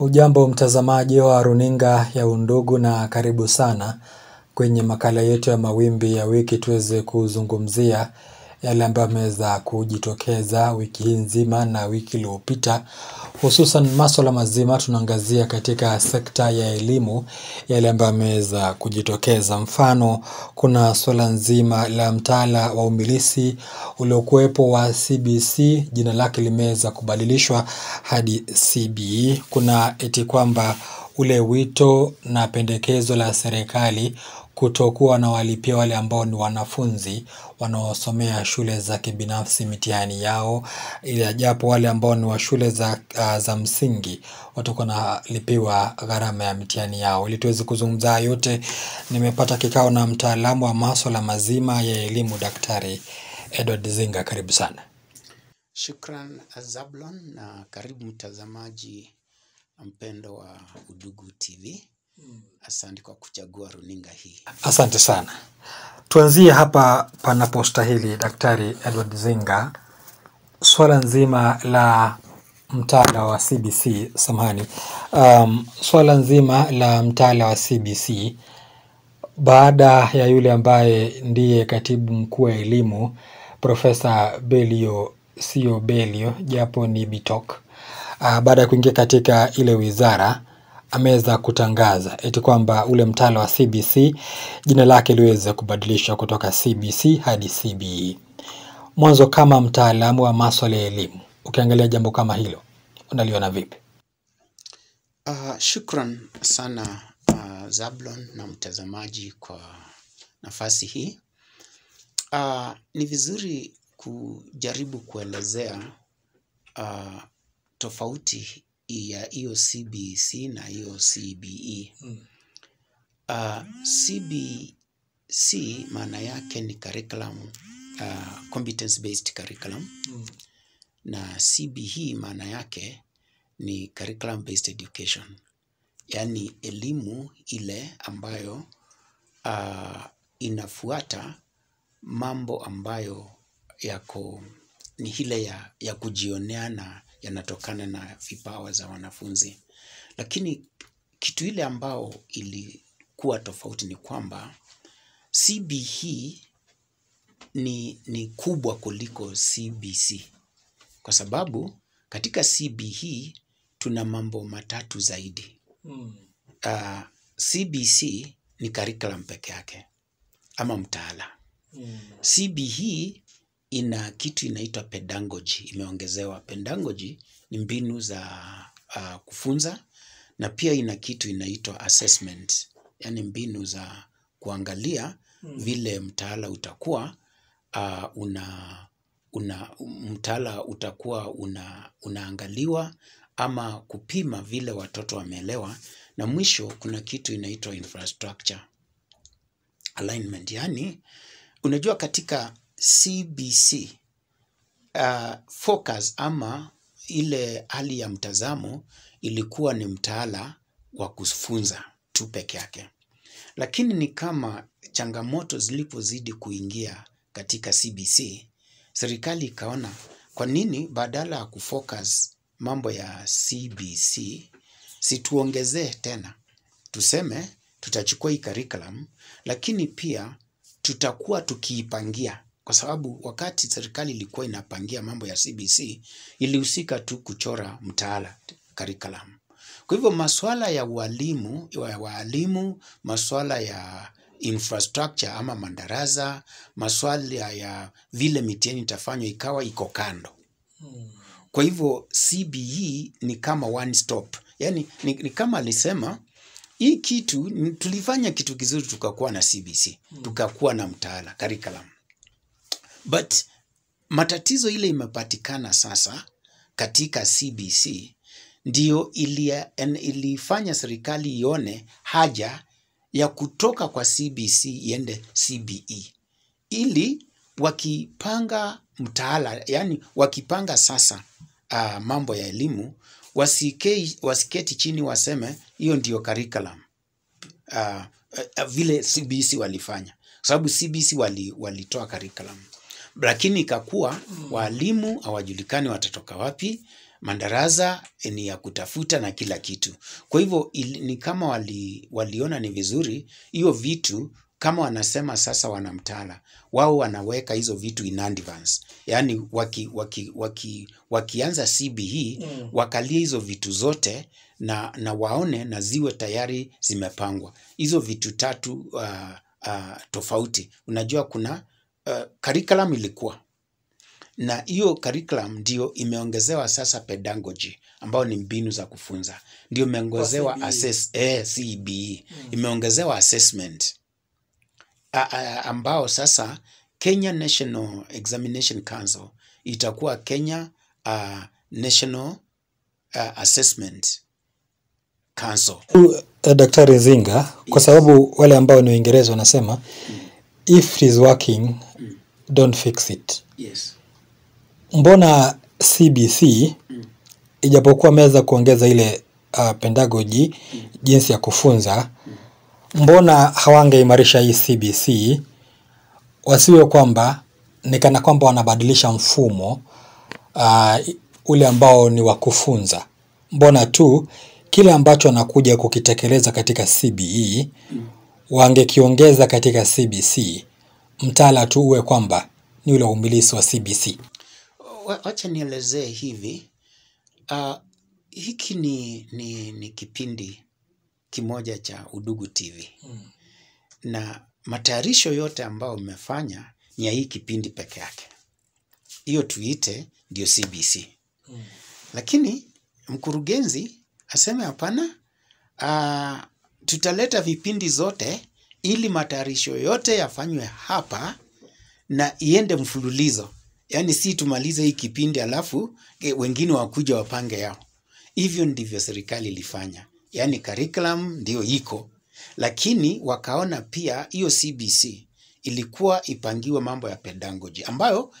Ujambo mtazamaji wa runinga ya Undugu na karibu sana kwenye makala yetu ya mawimbi ya wiki, tuweze kuzungumzia yale ambayo yameweza kujitokeza wiki nzima na wiki iliyopita, hususan masuala mazima tunaangazia katika sekta ya elimu, yale ambayo yameweza kujitokeza. Mfano, kuna swala nzima la mtaala wa umilisi uliokuwepo wa CBC, jina lake limeweza kubadilishwa hadi CBE. Kuna eti kwamba ule wito na pendekezo la serikali kutokuwa na walipia wale ambao ni wanafunzi wanaosomea shule za kibinafsi mitihani yao, ili japo wale ambao ni wa shule za msingi watakuwa nalipiwa gharama ya mitihani yao. Ili tuweze kuzungumza yote, nimepata kikao na mtaalamu wa masuala mazima ya elimu, Daktari Edward Zinga. Karibu sana. Shukran Zablon na karibu mtazamaji mpendo wa Undugu TV. Asante kwa kuchagua runinga hii. Asante sana. Tuanzie hapa panapostahili, Daktari Edward Zinga. Swala nzima la mtaala wa CBC, swala nzima la mtaala wa CBC baada ya yule ambaye ndiye katibu mkuu wa elimu Profesa Belio, sio Belio japo ni Bitok, baada ya kuingia katika ile wizara ameweza kutangaza eti kwamba ule mtaala wa CBC jina lake liweze kubadilishwa kutoka CBC hadi CBE. Mwanzo, kama mtaalamu wa masuala ya elimu, ukiangalia jambo kama hilo unaliona vipi? Shukran sana Zablon na mtazamaji kwa nafasi hii. Ni vizuri kujaribu kuelezea tofauti ya hiyo CBC na hiyo CBE. CBC maana yake ni curriculum, competence based curriculum, na CBE maana yake ni curriculum based education, yaani elimu ile ambayo inafuata mambo ambayo yako ni ile ya kujionea na yanatokana na vipawa za wanafunzi. Lakini kitu ile ambao ilikuwa tofauti ni kwamba CBE ni kubwa kuliko CBC, kwa sababu katika CBE tuna mambo matatu zaidi. CBC ni curriculum peke yake ama mtaala. CBE ina kitu inaitwa pedagogy, imeongezewa. Pedagogy ni mbinu za kufunza, na pia ina kitu inaitwa assessment, yani mbinu za kuangalia vile mtaala utakuwa mtaala utakuwa unaangaliwa ama kupima vile watoto wameelewa. Na mwisho kuna kitu inaitwa infrastructure alignment, yani unajua katika CBC focus ama ile hali ya mtazamo ilikuwa ni mtaala wa kufunza tu peke yake. Lakini ni kama changamoto zilipozidi kuingia katika CBC, serikali ikaona kwa nini badala ya kufocus mambo ya CBC situongezee tena, tuseme tutachukua hii curriculum lakini pia tutakuwa tukiipangia, kwa sababu wakati serikali ilikuwa inapangia mambo ya CBC ilihusika tu kuchora mtaala curriculum. Kwa hivyo masuala ya walimu, masuala ya infrastructure ama madarasa, masuala ya vile mitihani itafanywa ikawa iko kando. Kwa hivyo CBE ni kama one stop, yani ni kama alisema hii kitu tulifanya kitu kizuri, tukakuwa na CBC, tukakuwa na mtaala curriculum. But matatizo ile imepatikana sasa katika CBC ndio ilifanya serikali ione haja ya kutoka kwa CBC iende CBE, ili wakipanga mtaala, yani wakipanga sasa mambo ya elimu, wasiketi chini waseme hiyo ndio curriculum vile CBC walifanya, sababu CBC walitoa curriculum, lakini ikakuwa walimu hawajulikani watatoka wapi, madarasa ni ya kutafuta na kila kitu. Kwa hivyo ni kama waliona ni vizuri hiyo vitu, kama wanasema sasa wanamtaala, wao wanaweka hizo vitu in advance. Yaani wakianza CBE wakalia hizo vitu zote na waone na ziwe tayari zimepangwa. Hizo vitu tatu tofauti. Unajua kuna curriculum ilikuwa, na hiyo curriculum ndio imeongezewa sasa pedagogy, ambao ni mbinu za kufunza. Ndio imeongezewa CBE. Imeongezewa assessment, ambao sasa Kenya National Examination Council itakuwa Kenya National Assessment Council. Daktari Nzinga, kwa sababu wale ambao ni Waingereza wanasema if it is working don't fix it. Yes. Mbona CBC ijapokuwa meza kuongeza ile pedagogy, jinsi ya kufunza, mbona hawangeimarisha hii CBC, wasiwe kwamba ni kana kwamba wanabadilisha mfumo ule ambao ni wa kufunza? Mbona tu kile ambacho wanakuja kukitekeleza katika CBE wangekiongeza katika CBC, mtaala tu uwe kwamba ni ule umilisi wa CBC? Wacha nielezee hivi. Hiki ni kipindi kimoja cha Undugu TV. Na matayarisho yote ambayo umefanya ni ya hii kipindi peke yake. Hiyo tuite ndio CBC. Lakini mkurugenzi aseme hapana, tutaleta vipindi zote ili matayarisho yote yafanywe hapa na iende mfululizo. Yaani si tumalize hii kipindi alafu wengine wakuja wapange yao. Hivyo ndivyo serikali ilifanya. Yaani curriculum ndio iko, lakini wakaona pia hiyo CBC ilikuwa ipangiwe mambo ya pedagogy ambayo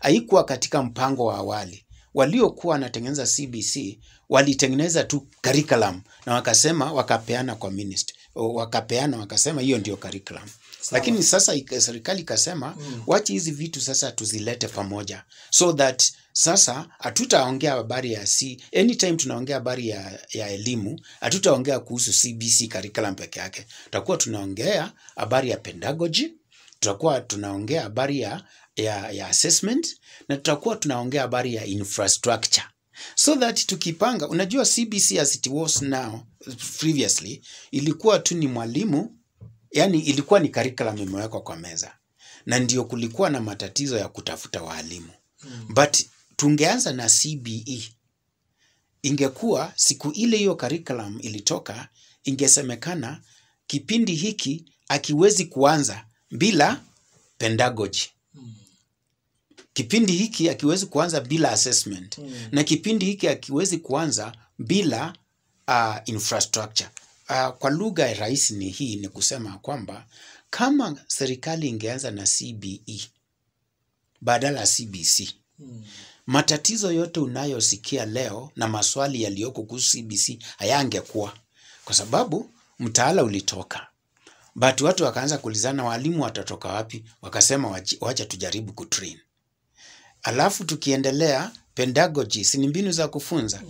haikuwa katika mpango wa awali. Waliokuwa wanatengeneza CBC walitengeneza tu curriculum na wakapeana kwa ministry. Wakasema hiyo ndio curriculum. Lakini sasa serikali ikasema wacha hizi vitu sasa tuzilete pamoja, so that sasa hatutaongea habari ya anytime tunaongea habari ya elimu, hatutaongea kuhusu CBC curriculum peke yake. Tutakuwa tunaongea habari ya pedagogy, tutakuwa tunaongea habari ya assessment, na tutakuwa tunaongea habari ya infrastructure. So that tukipanga, unajua CBC as it was now previously ilikuwa tu ni mwalimu, yani ilikuwa ni curriculum imewekwa kwa meza, na ndio kulikuwa na matatizo ya kutafuta walimu. But tungeanza na CBE, ingekuwa siku ile hiyo curriculum ilitoka, ingesemekana kipindi hiki akiwezi kuanza bila pedagogy. Kipindi hiki akiwezi kuanza bila assessment. Na kipindi hiki akiwezi kuanza bila infrastructure. Kwa lugha rahisi ni hii, ni kusema kwamba kama serikali ingeanza na CBE badala CBC, matatizo yote unayosikia leo na maswali yaliyoko kuhusu CBC hayangekuwa, kwa sababu mtaala ulitoka. But watu wakaanza kulizana walimu watatoka wapi, wakasema wacha tujaribu kutrain. Alafu tukiendelea pedagogy, si ni mbinu za kufunza.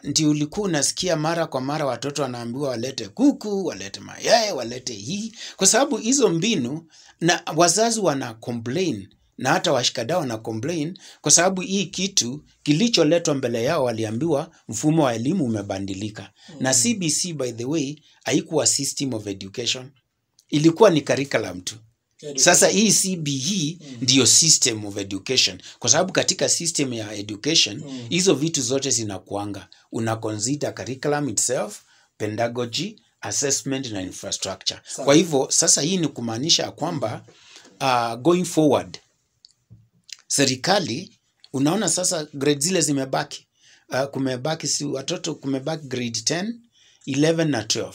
Ndio ulikuwa unasikia mara kwa mara watoto wanaambiwa walete kuku, walete mayai, walete hii, kwa sababu hizo mbinu, na wazazi wana complain na hata washikadau wana complain kwa sababu hii kitu kilicholetwa mbele yao waliambiwa mfumo wa elimu umebadilika. Na CBC by the way haikuwa system of education, ilikuwa ni curriculum tu. Sasa hii CBE ndiyo system of education, kwa sababu katika system ya education hizo vitu zote zinakuanga. Una consider curriculum itself, pedagogy, assessment na infrastructure. Kwa hivyo sasa hii ni kumaanisha kwamba going forward serikali, unaona sasa grade zile zimebaki, kumebaki si watoto, kumebaki grade 10, 11 na 12.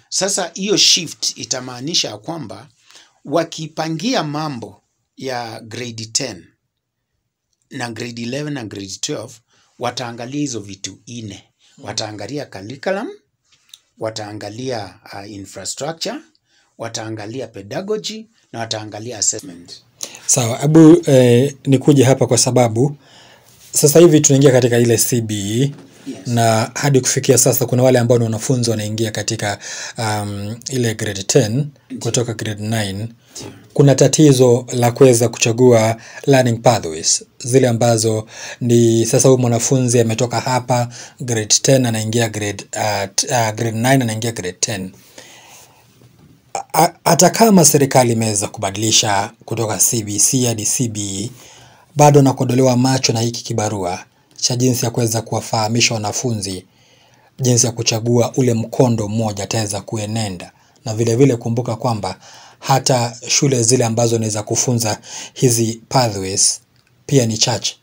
Sasa hiyo shift itamaanisha kwamba wakipangia mambo ya grade 10 na grade 11 na grade 12, wataangalia hizo vitu ine. Wataangalia curriculum, wataangalia infrastructure, wataangalia pedagogy na wataangalia assessment. Sawa, hebu nikuje hapa kwa sababu sasa hivi tunaingia katika ile CBE. Yes. Na hadi kufikia sasa kuna wale ambao ni wanafunzi wanaingia katika ile grade 10 kutoka grade 9. Kuna tatizo la kuweza kuchagua learning pathways zile ambazo ni sasa huyu mwanafunzi ametoka hapa grade 10 anaingia grade 9 anaingia grade 10. Hata kama serikali imeweza kubadilisha kutoka CBC hadi CBE, bado nakodolewa macho na hiki kibarua cha jinsi ya kuweza kuwafahamisha wanafunzi jinsi ya kuchagua ule mkondo mmoja ataweza kuenenda, na vile vile kumbuka kwamba hata shule zile ambazo ni za kufunza hizi pathways pia ni chache.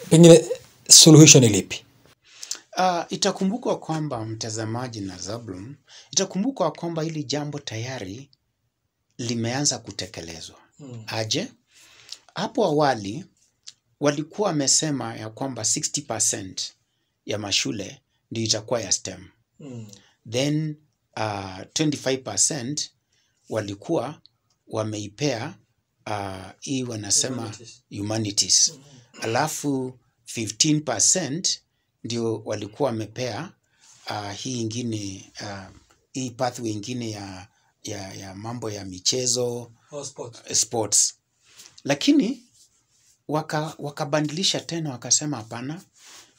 Pengine suluhisho ni lipi? Itakumbukwa kwamba mtazamaji na Zablon, itakumbukwa kwamba hili jambo tayari limeanza kutekelezwa. Aje? Hapo awali walikuwa wamesema ya kwamba 60% ya mashule ndio itakuwa ya STEM. Then 25% walikuwa wameipea hii wanasema humanities. Alafu 15% ndio walikuwa wamepea hii ingine hii pathway ingine ya mambo ya michezo, sports. Lakini wakabandilisha tena wakasema hapana,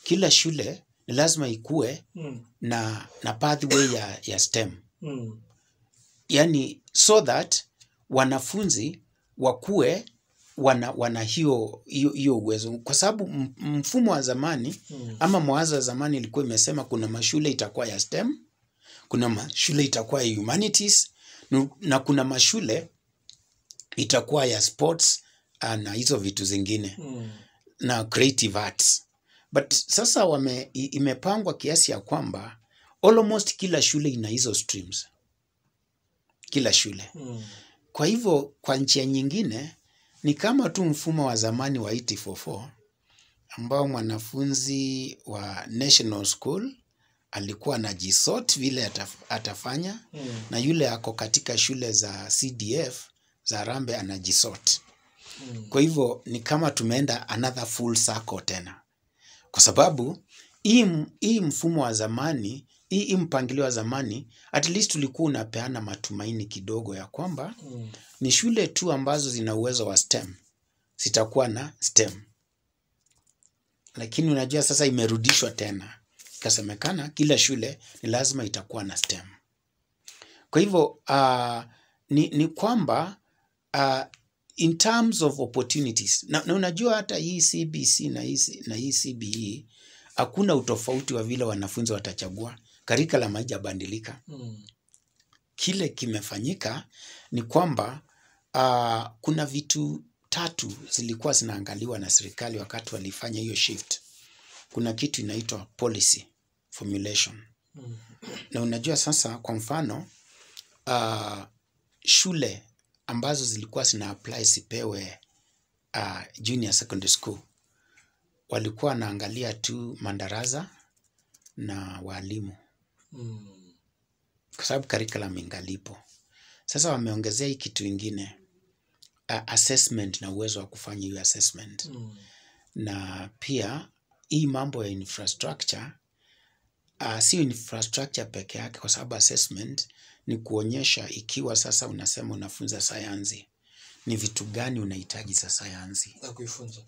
kila shule ni lazima ikue na pathway ya STEM. Yani so that wanafunzi wakue wana hiyo uwezo, kwa sababu mfumo wa zamani ama mawazo wa zamani ilikuwa imesema kuna mashule itakuwa ya STEM, kuna mashule itakuwa ya humanities, na kuna mashule itakuwa ya sports na hizo vitu zingine na creative arts. But sasa imepangwa kiasi ya kwamba almost kila shule ina hizo streams, kila shule. Kwa hivyo kwa njia nyingine ni kama tu mfumo wa zamani wa 844 ambao mwanafunzi wa National School alikuwa anajisort vile atafanya, na yule ako katika shule za CDF za Harambee anajisort. Kwa hivyo ni kama tumeenda another full circle tena, kwa sababu hii mfumo wa zamani, hii mpangilio wa zamani, at least ulikuwa unapeana matumaini kidogo ya kwamba ni shule tu ambazo zina uwezo wa STEM zitakuwa na STEM. Lakini unajua sasa imerudishwa tena, ikasemekana kila shule ni lazima itakuwa na STEM. Kwa hivyo ni kwamba in terms of opportunities, na unajua hata hii CBC na hii CBE hakuna utofauti wa vile wanafunzi watachagua. Curriculum haijabadilika. Kile kimefanyika ni kwamba kuna vitu 3 zilikuwa zinaangaliwa na serikali wakati walifanya hiyo shift. Kuna kitu inaitwa policy formulation. Na unajua sasa kwa mfano shule ambazo zilikuwa zina apply sipewe junior secondary school, walikuwa wanaangalia tu madarasa na walimu. Kwa sababu curriculum ingalipo. Sasa wameongezea hii kitu ingine, assessment na uwezo wa kufanya hiyo assessment. Na pia hii mambo ya infrastructure, si infrastructure peke yake, kwa sababu assessment ni kuonyesha ikiwa sasa unasema unafunza sayansi, ni vitu gani unahitaji za sayansi za kuifunza.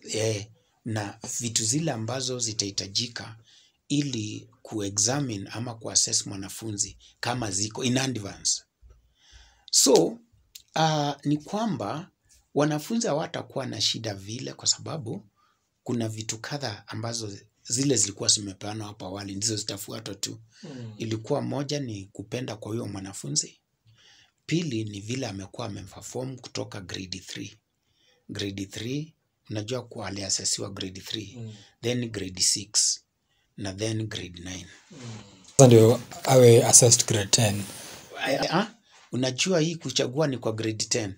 Na vitu zile ambazo zitahitajika ili kuexamine ama kuassess mwanafunzi kama ziko in advance. So ni kwamba wanafunzi hawatakuwa na shida vile, kwa sababu kuna vitu kadhaa ambazo zile zilikuwa zimepeanwa hapo awali ndizo zitafuatwa tu. Ilikuwa moja ni kupenda kwa huyo mwanafunzi. Pili ni vile amekuwa ameperform kutoka grade 3. Grade 3 unajua kwa aliasesiwa grade 3, then grade 6 na then grade 9. Sasa ndio awe assessed grade 10. Unajua hii kuchagua ni kwa grade 10.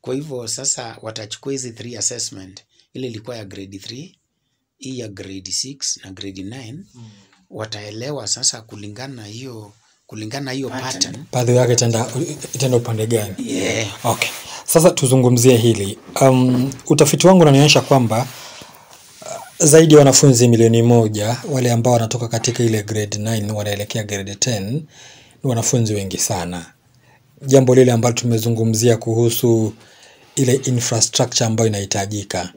Kwa hivyo sasa watachukua hizi 3 assessment. Ile ilikuwa ya grade 3, hii ya grade 6 na grade 9. Wataelewa sasa kulingana na hiyo pattern. Pathway yake itaenda upande gani? Yeah. Okay. Sasa tuzungumzie hili. Utafiti wangu unanionyesha kwamba zaidi ya wanafunzi milioni 1 wale ambao wanatoka katika ile grade 9 wanaelekea grade 10 ni wanafunzi wengi sana. Jambo lile ambalo tumezungumzia kuhusu ile infrastructure ambayo inahitajika.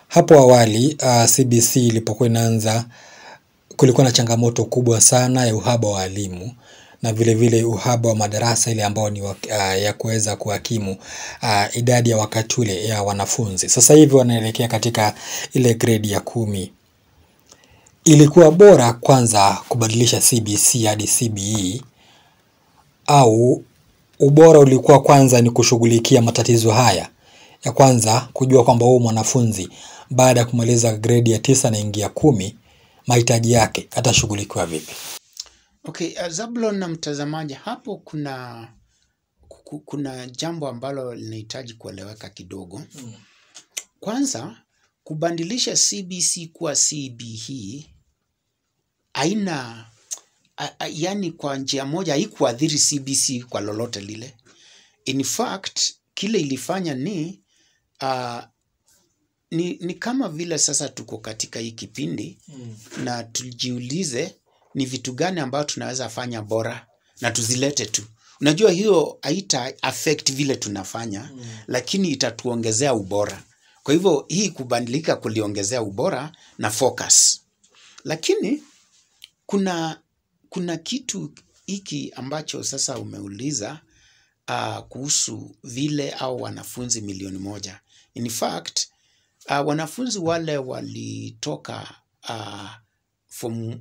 Hapo awali CBC ilipokuwa inaanza, kulikuwa na changamoto kubwa sana ya uhaba wa walimu na vile vile uhaba wa madarasa ile ambao ni ya kuweza kuhakimu idadi ya wakati ule ya wanafunzi. Sasa hivi wanaelekea katika ile grade ya 10. Ilikuwa bora kwanza kubadilisha CBC hadi CBE, au ubora ulikuwa kwanza ni kushughulikia matatizo haya? Ya kwanza kujua kwamba huyu mwanafunzi baada ya kumaliza grade ya 9 na ingia 10, mahitaji yake atashughulikiwa vipi? Okay, Zablon na mtazamaji, hapo kuna jambo ambalo linahitaji kueleweka kidogo. Kwanza, kubadilisha CBC kuwa CBE yani kwa njia moja haikuathiri CBC kwa lolote lile. In fact, kile ilifanya ni kama vile sasa tuko katika hii kipindi na tujiulize ni vitu gani ambao tunaweza fanya bora na tuzilete tu. Unajua hiyo haita affect vile tunafanya, lakini itatuongezea ubora. Kwa hivyo hii kubadilika kuliongezea ubora na focus. Lakini kuna kitu hiki ambacho sasa umeuliza kuhusu vile au wanafunzi milioni 1. In fact, wanafunzi wale walitoka form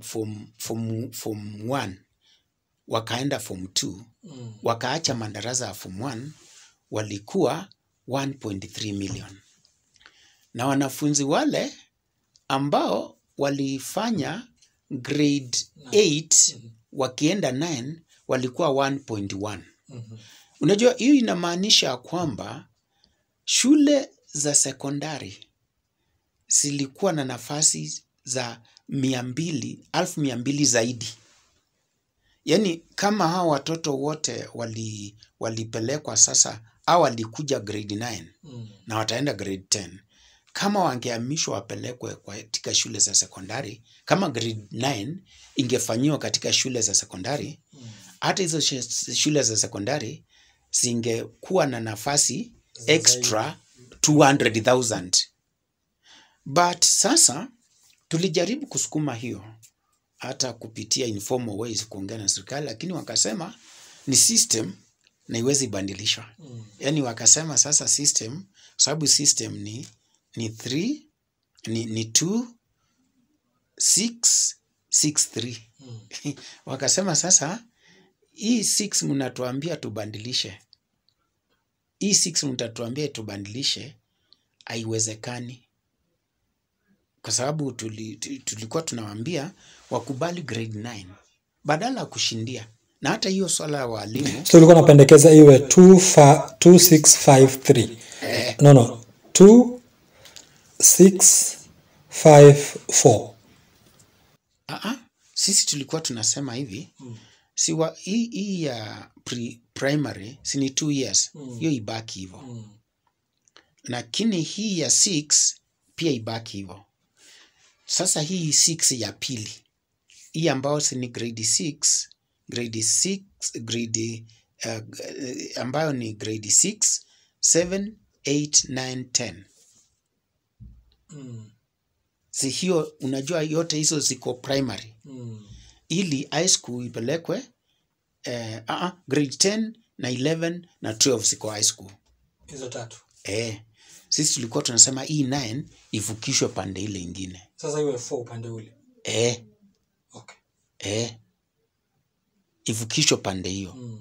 1 wakaenda form 2 wakaacha madarasa ya form 1 walikuwa 1.3 million. Na wanafunzi wale ambao walifanya grade 8 wakienda 9 walikuwa 1.1. Unajua hiyo inamaanisha kwamba shule za sekondari zilikuwa na nafasi za 200,000 zaidi. Yaani kama hao watoto wote walipelekwa sasa au walikuja grade 9 na wataenda grade 10. Kama wangehamishwa wapelekwe katika shule za sekondari, kama grade 9 ingefanyiwa katika shule za sekondari, hata hizo shule za sekondari zingekuwa na nafasi extra 200,000. But sasa tulijaribu kusukuma hiyo hata kupitia informal ways kuongea na serikali, lakini wakasema ni system na iwezi bandilishwa. Yaani wakasema sasa system, sababu system ni 2 6 6 3. Wakasema sasa hii 6 mnatuambia tubandilishe. Hii 6 mtatuambia tubandilishe, haiwezekani. Kwa sababu tulikuwa tunawaambia wakubali grade 9 badala ya kushindia. Na hata hiyo swala ya walimu, so ulikuwa unapendekeza iwe 2653. No 2654. Sisi tulikuwa tunasema hivi, hii ya primary si ni 2 years, hiyo ibaki hivyo. Lakini hii ya 6 pia ibaki hivyo. Sasa hii 6 ya pili, hii ambao ni grade 6 ambayo ni grade 6, 7, 8, 9, 10. Si hiyo, unajua yote hizo ziko primary. Ili high school ipelekwe grade 10 na 11 na 12 ziko high school. Hizo 3. Sisi tulikuwa tunasema hii 9 ivukishwe pande ile ingine. Sasa iwe 4 pande ule. Okay. Ivukishwe pande hiyo.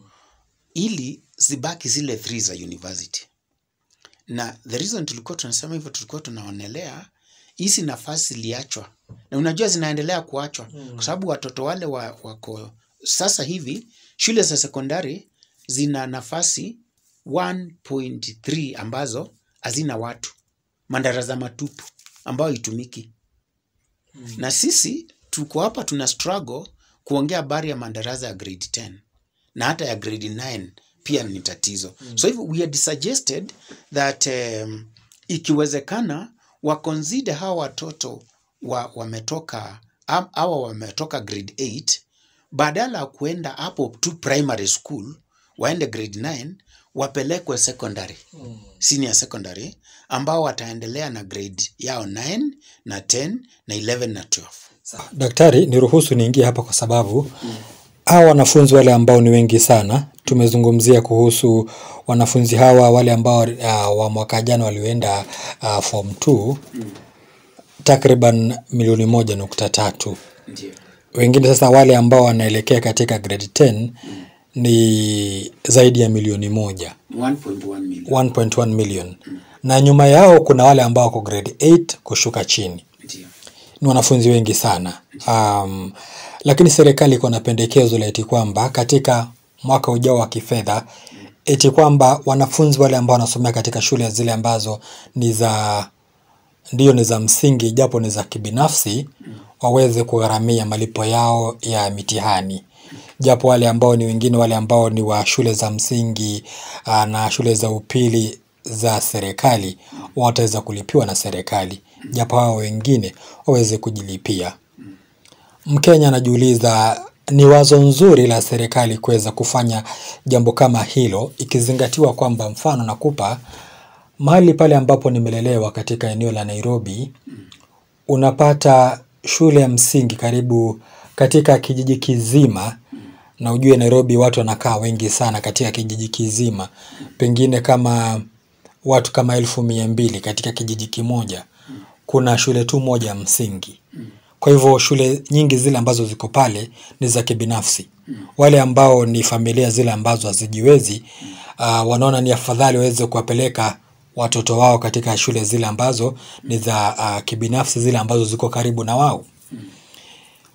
Ili zibaki zile 3 za university. Na the reason tulikuwa tunasema hivyo, tulikuwa tunaonelea hizi nafasi ziliachwa. Na unajua zinaendelea kuachwa kwa sababu watoto wale wako sasa hivi shule za sekondari zina nafasi 1.3 ambazo hazina watu, madarasa matupu ambao itumiki. Na sisi tuko hapa tuna struggle kuongea habari ya madarasa ya grade 10 na hata ya grade 9 pia ni tatizo. So if we had suggested that ikiwezekana waconsider hawa watoto wametoka grade 8, badala ya kuenda hapo tu primary school waende grade 9, wapelekwe secondary, senior secondary, ambao wataendelea na grade yao 9 na 10 na 11 na 12. Daktari, niruhusu niingie hapa kwa sababu hawa wanafunzi wale ambao ni wengi sana, tumezungumzia kuhusu wanafunzi hawa wale ambao wa mwaka jana walioenda form 2, takriban 1.3 milioni. Wengine sasa wale ambao wanaelekea katika grade 10 ni zaidi ya 1 milioni. 1.1 million. Na nyuma yao kuna wale ambao wako grade 8 kushuka chini. Ni wanafunzi wengi sana. Lakini serikali iko na pendekezo la eti kwamba katika mwaka ujao wa kifedha eti kwamba wanafunzi wale ambao wanasomea katika shule zile ambazo ni za msingi japo ni za kibinafsi waweze kugharamia malipo yao ya mitihani. Japo wale ambao ni wengine wale ambao ni wa shule za msingi na shule za upili za serikali wataweza kulipiwa na serikali, japo hao wengine waweze kujilipia. Mkenya anajiuliza ni wazo nzuri la serikali kuweza kufanya jambo kama hilo, ikizingatiwa kwamba mfano nakupa mahali pale ambapo nimelelewa katika eneo la Nairobi, unapata shule ya msingi karibu katika kijiji kizima, na ujue Nairobi watu wanakaa wengi sana katika kijiji kizima, pengine kama watu kama 1200 katika kijiji kimoja, kuna shule tu moja msingi. Kwa hivyo shule nyingi zile ambazo ziko pale ni za kibinafsi. Wale ambao ni familia zile ambazo hazijiwezi, wanaona ni afadhali waweze kuwapeleka watoto wao katika shule zile ambazo ni za kibinafsi, zile ambazo ziko karibu na wao.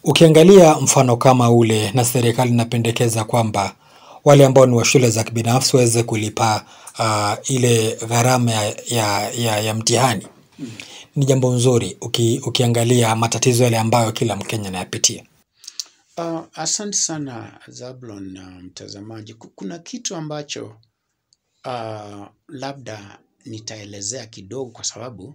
Ukiangalia mfano kama ule, na serikali inapendekeza kwamba wale ambao ni wa shule za kibinafsi waweze kulipa ile gharama ya mtihani. Ni jambo nzuri ukiangalia matatizo yale ambayo kila Mkenya anayapitia. Asante sana Zablon na mtazamaji. Kuna kitu ambacho labda nitaelezea kidogo kwa sababu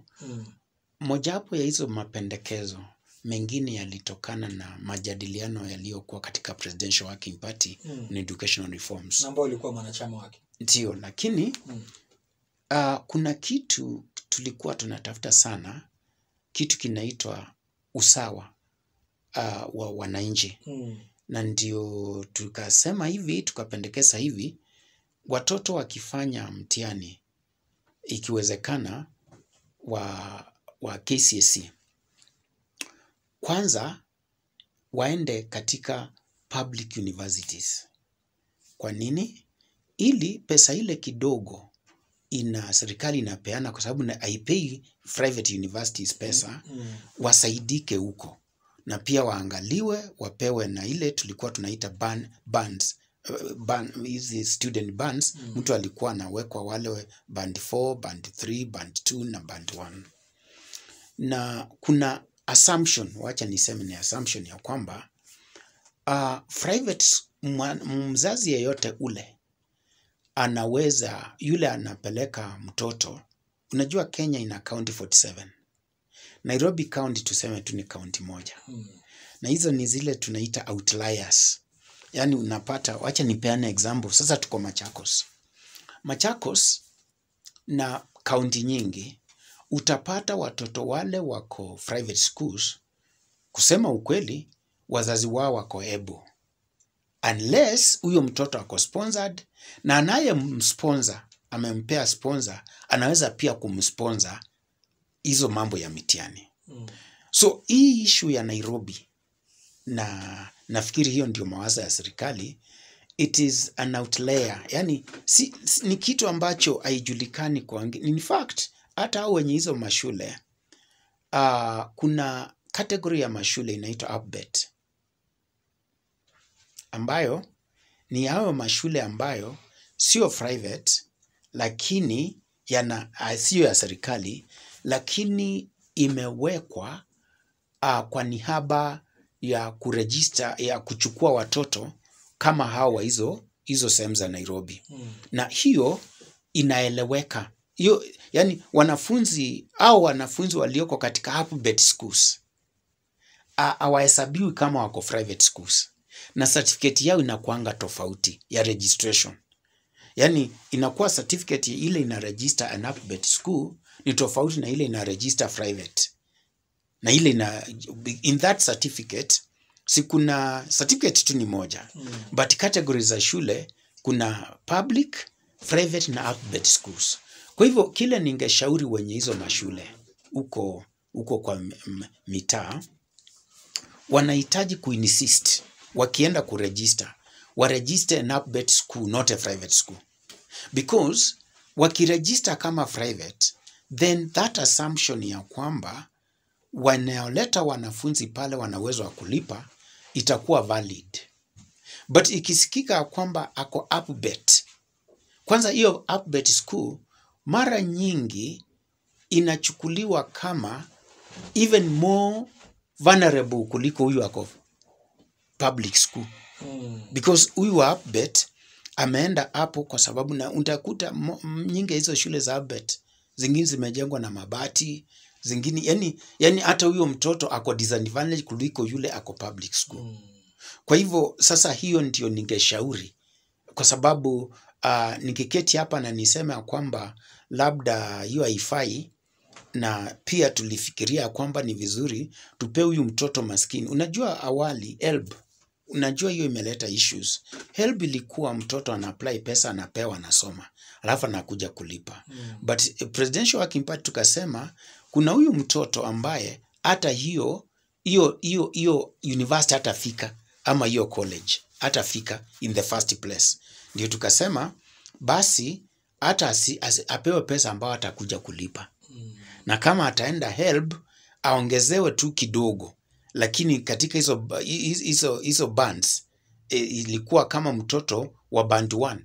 mojawapo ya hizo mapendekezo mengine yalitokana na majadiliano yaliyokuwa katika Presidential Working Party on Educational Reforms. Ambao ulikuwa mwanachama wake. Ndio, lakini kuna kitu tulikuwa tunatafuta sana, kitu kinaitwa usawa wa wananchi. Na ndio tukasema hivi, tukapendekeza hivi, watoto wakifanya mtihani ikiwezekana wa KCSE, kwanza waende katika public universities. Kwa nini? Ili pesa ile kidogo serikali inapeana, kwa sababu haipei private universities pesa, wasaidike huko. Na pia waangaliwe, wapewe na ile tulikuwa tunaita bands, hizi student bands. Mtu alikuwa anawekwa wale band 4, band 3, band 2 na band 1. Na kuna assumption, wacha niseme ni assumption ya kwamba private, mzazi yeyote ule anaweza, yule anapeleka mtoto. Unajua Kenya ina county 47. Nairobi county tuseme tu ni county moja. Na hizo ni zile tunaita outliers. Yani unapata, wacha nipeane example. Sasa tuko Machakos na county nyingi, utapata watoto wale wako private schools, kusema ukweli, wazazi wao wako able. Unless huyo mtoto ako sponsored, na anaye msponsor, amempea sponsor, anaweza pia kumsponsor hizo mambo ya mitihani. So hii issue ya Nairobi, na nafikiri hiyo ndio mawazo ya serikali, it is an outlier. Yani ni kitu ambacho haijulikani kwa wengine. In fact, hata hao wenye hizo mashule, kuna category ya mashule inaitwa UPBET, ambayo ni hao mashule ambayo sio private, lakini sio ya serikali, lakini imewekwa kwa niaba ya kuregister, ya kuchukua watoto kama hao wa hizo hizo sehemu za Nairobi. Na hiyo inaeleweka. Hiyo yani wanafunzi walioko katika alphabet schools hawahesabiwi kama wako private schools, na certificate yao inakuanga tofauti ya registration. Yani inakuwa certificate ile ina register an alphabet school ni tofauti na ile ina register private. Na ile in that certificate kuna certificate tu ni moja. But categories za shule kuna public, private na alphabet schools. Kwa hivyo kile ningeshauri wenye hizo mashule uko kwa mitaa, wanahitaji kuinsist wakienda kuregister, waregister an alphabet school, not a private school. Because wakiregister kama private, then that assumption ya kwamba wanaoleta wanafunzi pale wana uwezo wa kulipa itakuwa valid. But ikisikika kwamba ako alphabet, kwanza hiyo alphabet school mara nyingi inachukuliwa kama even more vulnerable kuliko huyu ako public school. Because huyu alphabet ameenda hapo kwa sababu, na utakuta nyingi hizo shule za alphabet zingine zimejengwa na mabati, zingine yani hata huyo mtoto ako disadvantage kuliko yule ako public school. Kwa hivyo sasa hiyo ndio ningeshauri, kwa sababu nikiketi hapa na niseme kwamba labda hiyo haifai, na pia tulifikiria kwamba ni vizuri tupe huyu mtoto maskini. Unajua awali HELB, unajua hiyo imeleta issues. HELB ilikuwa mtoto ana-apply pesa, anapewa, anasoma, alafu anakuja kulipa. But Presidential Working Party tukasema kuna huyu mtoto ambaye hata hiyo university hatafika, ama hiyo college hatafika in the first place. Ndio tukasema basi hata apewe pesa ambayo atakuja kulipa. Na kama ataenda HELB aongezewe tu kidogo, lakini katika hizo bands ilikuwa kama mtoto wa band 1.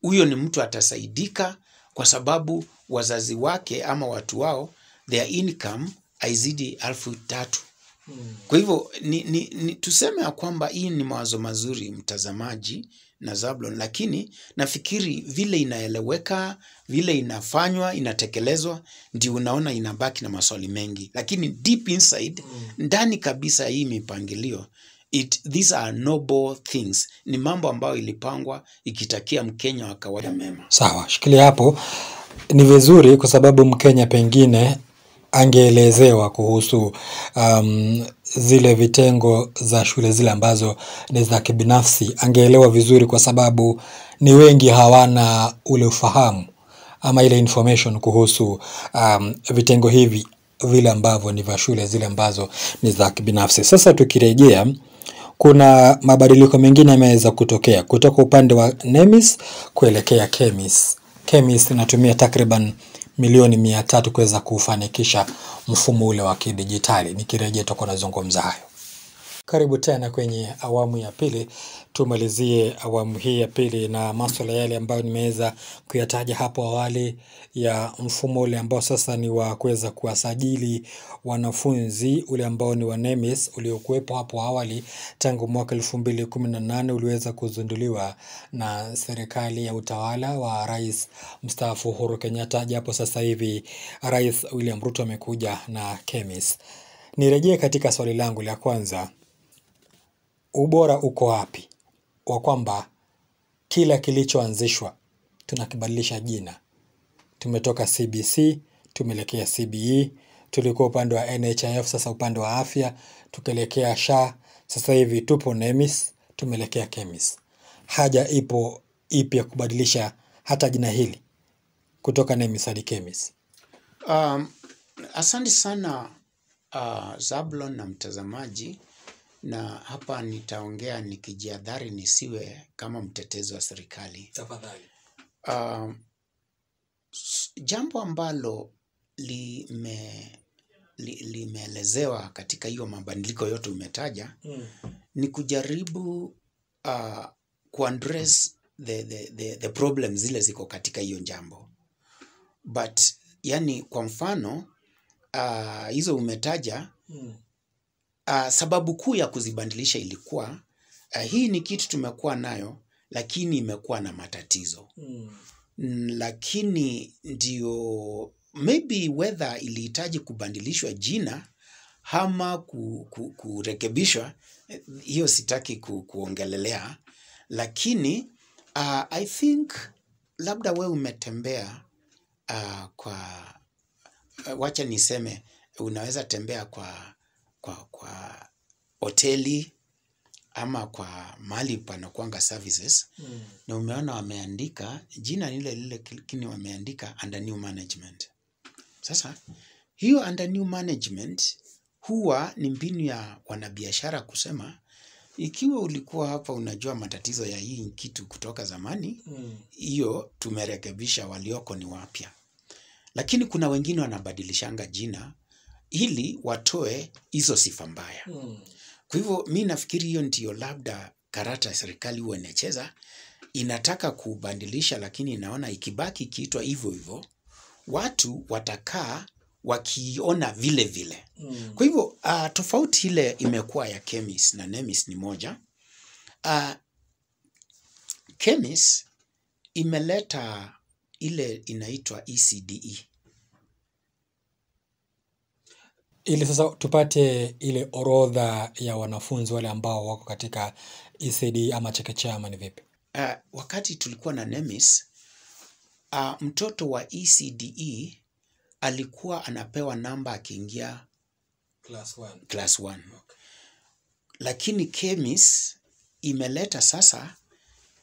Huyo ni mtu atasaidika kwa sababu wazazi wake ama watu wao their income haizidi 3,000. Kwa hivyo tuseme ya kwamba hii ni mawazo mazuri, mtazamaji na Zablon, lakini nafikiri vile inaeleweka, vile inafanywa, inatekelezwa, ndio unaona inabaki na maswali mengi. Lakini deep inside, ndani kabisa hii mipangilio, these are noble things. Ni mambo ambayo ilipangwa ikitakia Mkenya wa kawaida mema. Sawa, shikilia hapo. Ni vizuri kwa sababu Mkenya pengine angeelezewa kuhusu zile vitengo za shule zile ambazo ni za kibinafsi. Angeelewa vizuri kwa sababu ni wengi hawana ule ufahamu ama ile information kuhusu vitengo hivi vile ambavyo ni vya shule zile ambazo ni za kibinafsi. Sasa tukirejea, kuna mabadiliko mengine yameweza kutokea kutoka upande wa NEMIS kuelekea KEMIS. KEMIS inatumia takriban milioni 300 kuweza kufanikisha mfumo ule wa kidijitali. Nikirejea tutakuwa nazungumza hayo. Karibu tena kwenye awamu ya pili. Tumalizie awamu hii ya pili na masuala yale ambayo nimeweza kuyataja hapo awali ya mfumo ule ambao sasa ni wa kuweza kuwasajili wanafunzi ule ambao ni wa NEMIS uliokuwepo hapo awali tangu mwaka 2018 uliweza kuzinduliwa na serikali ya utawala wa Rais mstaafu Uhuru Kenyatta, japo sasa hivi Rais William Ruto amekuja na KEMIS. Nirejee katika swali langu la kwanza. Ubora uko wapi wa kwamba kila kilichoanzishwa tunakibadilisha jina? Tumetoka CBC, tumeelekea CBE, tulikuwa upande wa NHIF, sasa upande wa afya, tukaelekea SHA, sasa hivi tupo NEMIS, tumeelekea KEMIS. Haja ipo ipi ya kubadilisha hata jina hili kutoka NEMIS hadi KEMIS? Asante sana Zablon na mtazamaji, na hapa nitaongea nikijiadhari nisiwe kama mtetezi wa serikali. Tafadhali. Jambo ambalo limeelezewa katika hiyo mabadiliko yote umetaja ni kujaribu kuaddress the problems zile ziko katika hiyo jambo. But yani kwa mfano hizo umetaja, sababu kuu ya kuzibadilisha ilikuwa hii ni kitu tumekuwa nayo lakini imekuwa na matatizo. Lakini ndio maybe whether ilihitaji kubadilishwa jina ama kurekebishwa, hiyo sitaki kuongelelea. Lakini I think labda we umetembea wacha niseme unaweza tembea kwa hoteli ama kwa mahali panakuanga services, na umeona wameandika jina lile lakini wameandika under new management. Sasa hiyo under new management huwa ni mbinu ya wanabiashara kusema, ikiwa ulikuwa hapa unajua matatizo ya hii kitu kutoka zamani, hiyo tumerekebisha, walioko ni wapya. Lakini kuna wengine wanabadilishanga jina ili watoe hizo sifa mbaya. Kwa hivyo mi nafikiri hiyo ndio labda karata ya serikali huwa inacheza, inataka kubadilisha, lakini inaona ikibaki kiitwa hivyo hivyo watu watakaa wakiona vile vile. Kwa hivyo tofauti ile imekuwa ya Kemis na Nemis ni moja. Kemis imeleta ile inaitwa ECDE. Ili sasa tupate ile orodha ya wanafunzi wale ambao wako katika ECD ama chekechea ama ni vipi? Wakati tulikuwa na Nemis, mtoto wa ECDE alikuwa anapewa namba akiingia class 1. Okay. Lakini Kemis imeleta sasa,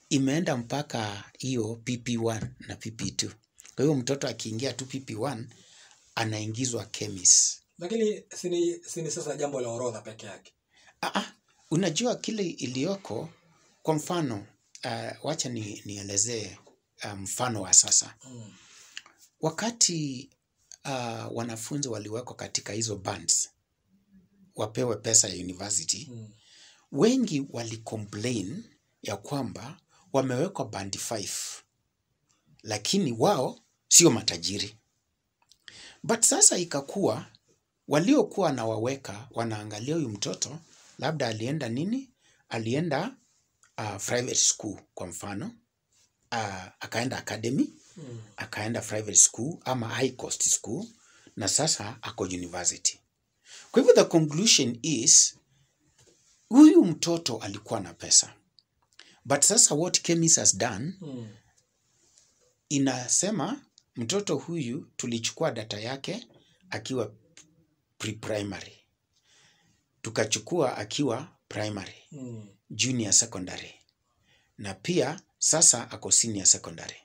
imeenda mpaka hiyo PP1 na PP2. Kwa hiyo mtoto akiingia tu PP1 anaingizwa Kemis. Lakini sini sasa jambo la orodha peke yake. Unajua kile iliyoko, kwa mfano wacha nielezee mfano wa sasa. Wakati wanafunzi waliwekwa katika hizo bands wapewe pesa ya university, wengi walicomplain ya kwamba wamewekwa band 5 lakini wao sio matajiri. But sasa ikakuwa waliokuwa na waweka wanaangalia huyu mtoto labda alienda nini, alienda private school kwa mfano, akaenda academy, akaenda private school ama high cost school, na sasa ako university. Kwa hivyo the conclusion is huyu mtoto alikuwa na pesa, but sasa what Kemis has done, inasema mtoto huyu tulichukua data yake akiwa pre-primary, tukachukua akiwa primary, junior secondary, na pia sasa ako senior secondary.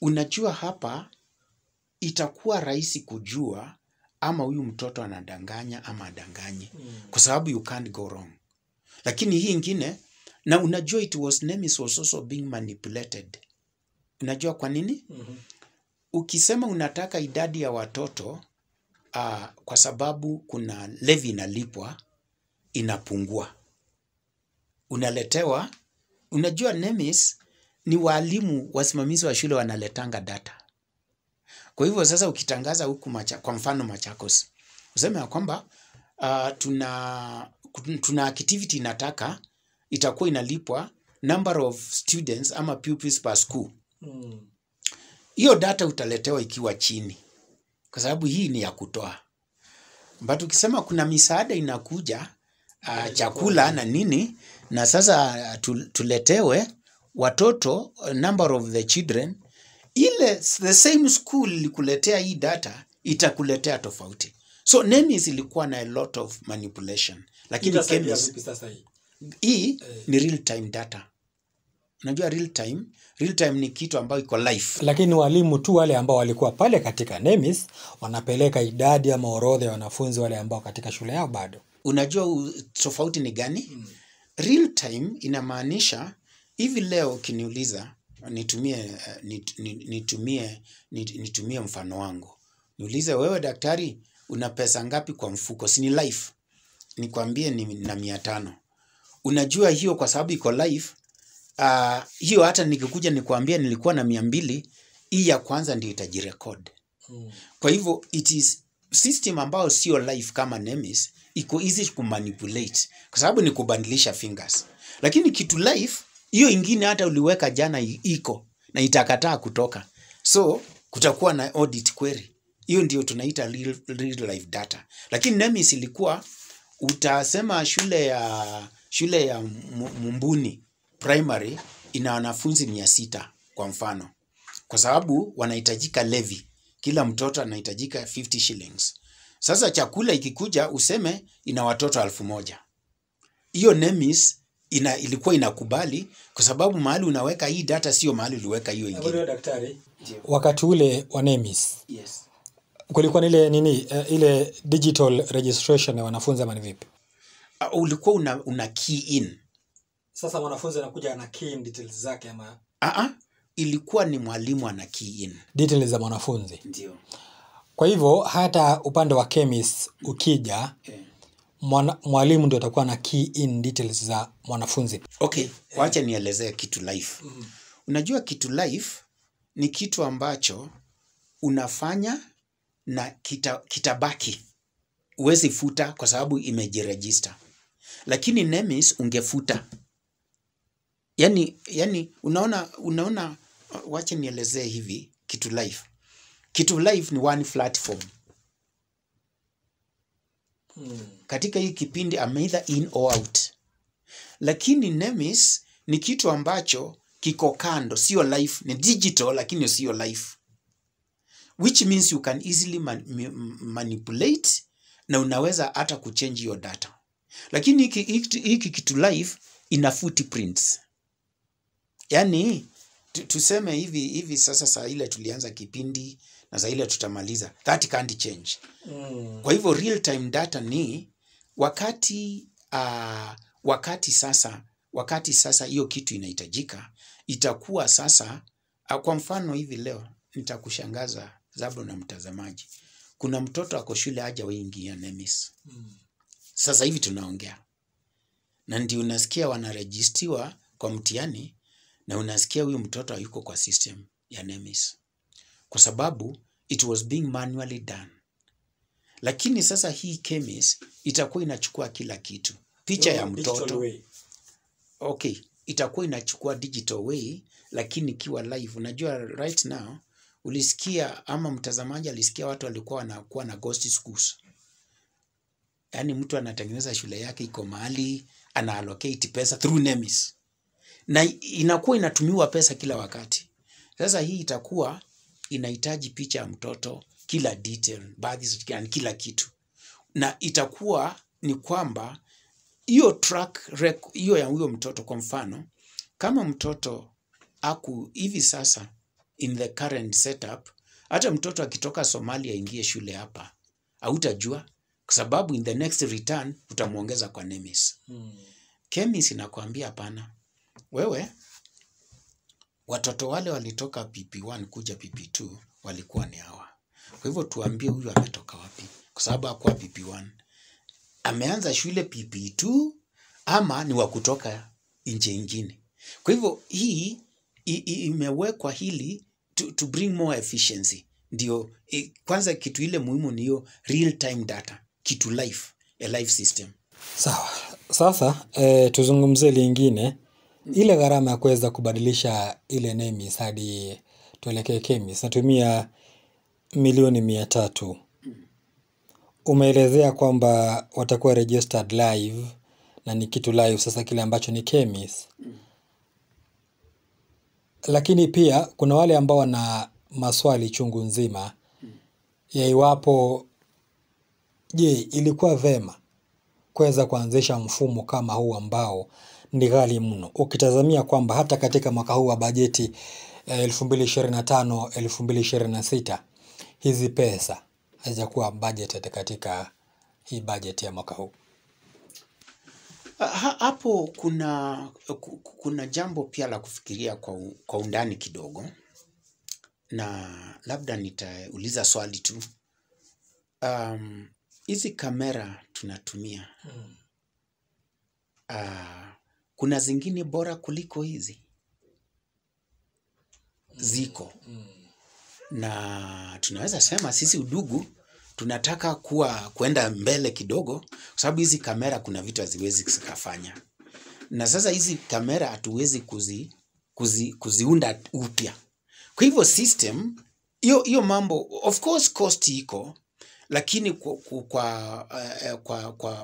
Unajua hapa itakuwa rahisi kujua ama huyu mtoto anadanganya ama adanganyi, kwa sababu you can't go wrong. Lakini hii ingine, na unajua Nemis was also being manipulated. Unajua kwa nini? Ukisema unataka idadi ya watoto kwa sababu kuna levy inalipwa, inapungua. Unaletewa, unajua Nemis ni walimu wasimamizi wa shule wanaletanga data. Kwa hivyo sasa ukitangaza huku kwa mfano Machakos, useme ya kwamba tuna activity inataka itakuwa inalipwa number of students ama pupils per school. Hiyo data utaletewa ikiwa chini, kwa sababu hii ni ya kutoa. But ukisema kuna misaada inakuja, chakula na nini, na sasa tuletewe watoto, number of the children, ile the same school ilikuletea hii data itakuletea tofauti. So Nemis ilikuwa na a lot of manipulation, lakini Kemis hii ni real time data. Unajua real time ni kitu ambayo iko live. Lakini walimu tu wale ambao walikuwa pale katika Nemis wanapeleka idadi ama orodha ya wanafunzi wale ambao katika shule yao bado. Unajua tofauti ni gani? Real time inamaanisha hivi leo ukiniuliza nitumie mfano wangu. Niulize wewe daktari, una pesa ngapi kwa mfuko? Si ni live. Nikwambie na 500. Unajua hiyo kwa sababu iko live. Hiyo hata nikikuja nikwambia nilikuwa na 200, hii ya kwanza ndio itajirecord. Kwa hivyo it is system ambayo sio live kama Nemis, iko easy kumanipulate kwa sababu ni kubadilisha fingers. Lakini kitu live Hiyo ingine hata uliweka jana iko na itakataa kutoka. So kutakuwa na audit query. Hiyo ndio tunaita real life data. Lakini NEMIS ilikuwa utasema shule ya Mumbuni primary ina wanafunzi 600 kwa mfano. Kwa sababu wanahitajika levy. Kila mtoto anahitajika 50 shillings. Sasa chakula ikikuja useme ina watoto 1000. Hiyo NEMIS ilikuwa inakubali kwa sababu mahali unaweka hii data sio mahali uliweka hiyo ingine. Daktari, wakati ule wa NEMIS, Yes. kulikuwa na ile digital registration ya wanafunzi ama ni vipi? Ulikuwa una key in. Sasa mwanafunzi anakuja na key in details zake ama ilikuwa ni mwalimu ana key in details za mwanafunzi. Ndio. Kwa hivyo hata upande wa chemist ukija mwalimu ndio atakuwa na key in details za mwanafunzi. Okay, wacha nielezee kitu life. Unajua kitu life ni kitu ambacho unafanya na kitabaki. Huwezi futa kwa sababu imejiregister. Lakini NEMIS ungefuta. Yani unaona wacha nielezee hivi kitu life. Kitu life ni one platform. Katika hii kipindi I'm either in or out. Lakini NEMIS ni kitu ambacho kiko kando, sio life, ni digital lakini sio life. Which means you can easily manipulate na unaweza hata kuchange your data. Lakini hiki kitu life ina footprints. Yani tuseme hivi sasa saa ile tulianza kipindi na saa ile tutamaliza. That can't change. Kwa hivyo real time data ni wakati sasa hiyo kitu inahitajika, itakuwa sasa kwa mfano hivi leo nitakushangaza Zabo na mtazamaji. Kuna mtoto ako shule hajawahi ingia NEMIS. Sasa hivi tunaongea. Na ndio unasikia wanarejistiwa kwa mtihani na unasikia huyo mtoto hayuko kwa system ya NEMIS. Kwa sababu it was being manually done. Lakini sasa hii chemist itakuwa inachukua kila kitu. Picha ya mtoto. Okay, itakuwa inachukua digital way lakini ikiwa live. Unajua right now ulisikia ama mtazamaji alisikia watu walikuwa wanakuwa na ghost schools. Yaani mtu anatengeneza shule yake iko mahali ana allocate pesa through NEMIS. Na inakuwa inatumiwa pesa kila wakati. Sasa hii itakuwa inahitaji picha ya mtoto, kila detail, baadhi ya kila kitu. Na itakuwa ni kwamba hiyo track hiyo ya huyo mtoto kwa mfano, kama mtoto hivi sasa in the current setup, hata mtoto akitoka Somalia ingie shule hapa, hautajua kwa sababu in the next return utamuongeza kwa NEMIS. Chemist inakwambia hapana. Wewe watoto wale walitoka PP1 kuja PP2 walikuwa ni hawa. Kwa hivyo tuambie huyu ametoka wapi? Kwa sababu hakuwa PP1. Ameanza shule PP2 ama ni wa kutoka nje ingine. Kwa hivyo hii imewekwa hili to bring more efficiency. Ndio kwanza kitu ile muhimu ni hiyo real time data, kitu life, a life system. Sawa. Sasa tuzungumzie lingine, ile gharama ya kuweza kubadilisha ile NEMIS hadi tuelekee chemist. Natumia 1,300,000. Umeelezea kwamba watakuwa registered live na ni kitu live sasa kile ambacho ni chemist. Lakini pia kuna wale ambao wana maswali chungu nzima ya iwapo ilikuwa vema kuweza kuanzisha mfumo kama huu ambao ni ghali mno. Ukitazamia kwamba hata katika mwaka huu wa bajeti 2025-2026 hizi pesa hazijakuwa budgeted katika hii bajeti ya mwaka huu. Hapo kuna jambo pia la kufikiria kwa undani kidogo, na labda nitauliza swali tu. Hizi kamera tunatumia, kuna zingine bora kuliko hizi? Ziko. Na tunaweza sema sisi Udugu tunataka kwenda mbele kidogo, kwa sababu hizi kamera kuna vitu haziwezi zikafanya. na sasa hizi kamera hatuwezi kuziunda upya. Kwa hivyo system hiyo mambo, of course cost iko, lakini kwa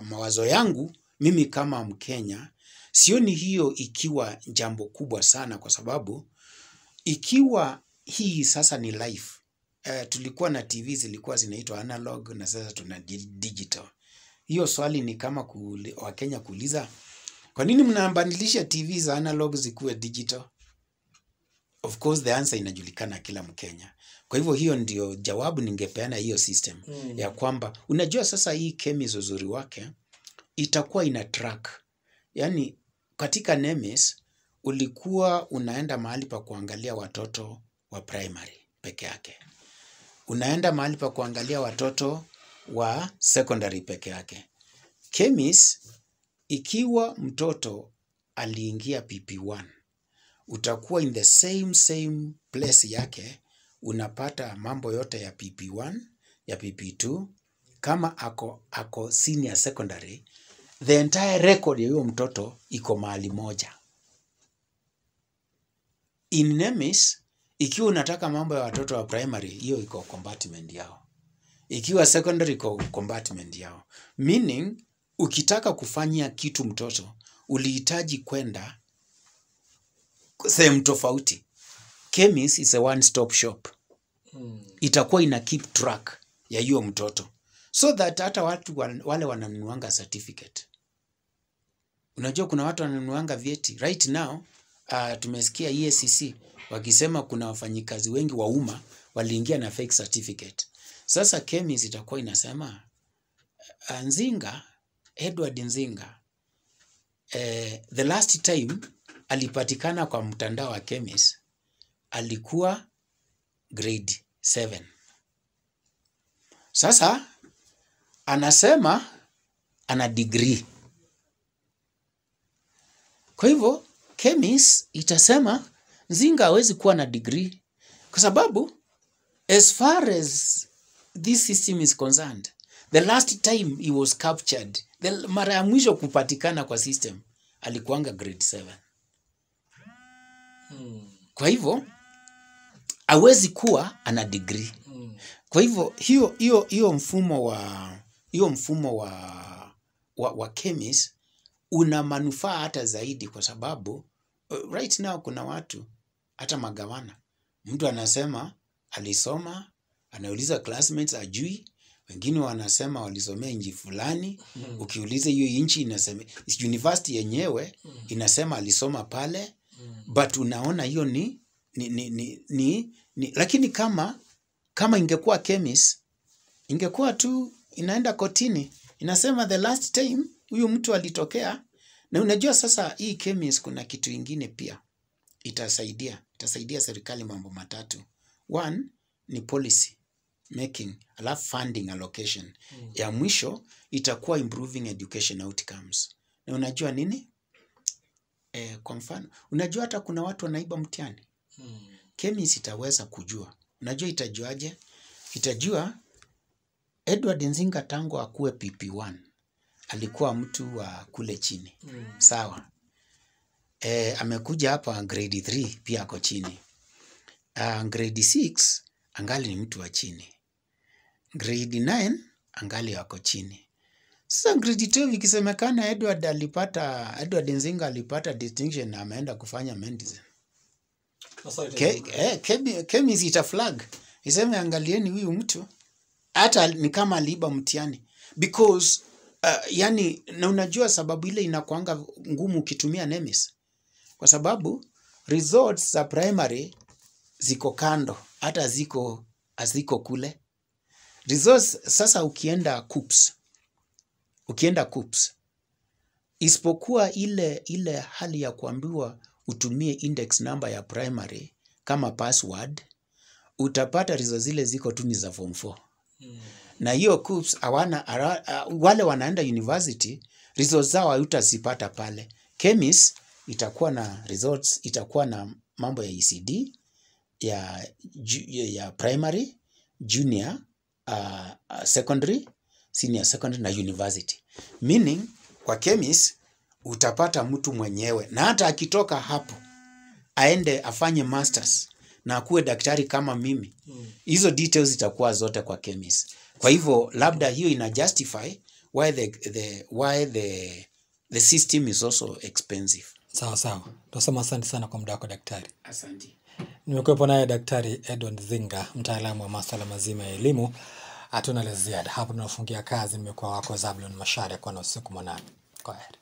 mawazo yangu mimi kama Mkenya sioni hiyo ikiwa jambo kubwa sana, kwa sababu ikiwa hii sasa ni live, tulikuwa na TV zilikuwa zinaitwa analog na sasa tuna digital. Hiyo swali ni kama Wakenya kuuliza, kwa nini mnabadilisha TV za analog zikuwe digital? Of course the answer inajulikana kila Mkenya. Kwa hivyo hiyo ndio jawabu ningepeana hiyo system ya kwamba unajua sasa hii KEMIS uzuri wake itakuwa ina track. Yaani katika NEMIS ulikuwa unaenda mahali pa kuangalia watoto wa primary peke yake. Unaenda mahali pa kuangalia watoto wa secondary peke yake. KEMIS ikiwa mtoto aliingia PP1, utakuwa in the same place yake, unapata mambo yote ya PP1, ya PP2, kama ako senior secondary, the entire record ya huyo mtoto iko mahali moja. In NEMIS, ikiwa unataka mambo ya watoto wa primary, hiyo iko compartment yao. Ikiwa secondary iko compartment yao. Meaning, ukitaka kufanyia kitu mtoto, ulihitaji kwenda sehemu tofauti. KEMIS is a one-stop shop. Itakuwa ina keep track ya hiyo mtoto. So that hata watu wale wananunuanga certificate. Unajua kuna watu wananunuanga vyeti. Right now, tumesikia EACC wakisema kuna wafanyikazi wengi wa umma waliingia na fake certificate. Sasa KEMIS itakuwa inasema Nzinga, Edward Nzinga, the last time alipatikana kwa mtandao wa KEMIS alikuwa grade 7. Sasa anasema ana degree. Kwa hivyo KEMIS itasema Nzinga hawezi kuwa na degree, kwa sababu as far as this system is concerned, the last time he was captured, mara ya mwisho kupatikana kwa system alikuanga grade 7. Kwa hivyo hawezi kuwa ana degree. Kwa hivyo hiyo mfumo wa KEMIS una manufaa hata zaidi, kwa sababu right now kuna watu hata magavana, mtu anasema alisoma, anauliza classmates ajui, wengine wanasema walisomea nchi fulani. Ukiuliza hiyo nchi inasema university yenyewe inasema alisoma pale. But unaona hiyo ni lakini kama ingekuwa KEMIS, ingekuwa tu inaenda kotini, inasema the last time huyu mtu alitokea. Na unajua sasa hii KEMIS kuna kitu ingine pia itasaidia serikali mambo matatu. One ni policy making, alafu funding allocation. Ya mwisho itakuwa improving education outcomes. Na unajua nini? Kwa mfano, unajua hata kuna watu wanaiba mtihani. KEMIS itaweza kujua. Unajua itajuaje? Itajua Edward Nzinga tangu akuwe PP1 alikuwa mtu wa kule chini. Sawa. Amekuja hapa grade 3 pia ako chini. Grade 6 angali ni mtu wa chini. Grade 9 angali wako chini. Sasa grade 12 ikisemekana Edward Nzinga alipata distinction na ameenda kufanya medicine. KEMIS ita flag. Iseme angalieni huyu mtu hata ni kama aliiba mtihani. Because yani, na unajua sababu ile inakuanga ngumu ukitumia NEMIS. Kwa sababu results za primary ziko kando, hata haziko kule. Results sasa ukienda KUPS, isipokuwa ile hali ya kuambiwa utumie index number ya primary kama password, utapata results zile ziko tu ni za form 4. Na hiyo KUPS wale wanaenda university, results zao hutazipata pale. KEMIS itakuwa na results, itakuwa na mambo ya ECD, ya primary, junior, secondary, senior secondary na university. Meaning kwa KEMIS utapata mtu mwenyewe, na hata akitoka hapo aende afanye masters na akuwe daktari kama mimi, hizo details zitakuwa zote kwa chemist. Kwa hivyo labda hiyo ina justify why the system is also expensive. Sawa sawa. Tunasema asante sana kwa muda wako daktari. Asante. Nimekuwepo naye Daktari Edward Zinga, mtaalamu wa masuala mazima ya elimu. Hatuna la ziada. Hapo tunafungia kazi. Nimekuwa wako Zablon Macharia, kwa na usiku mwanana. Kwaheri.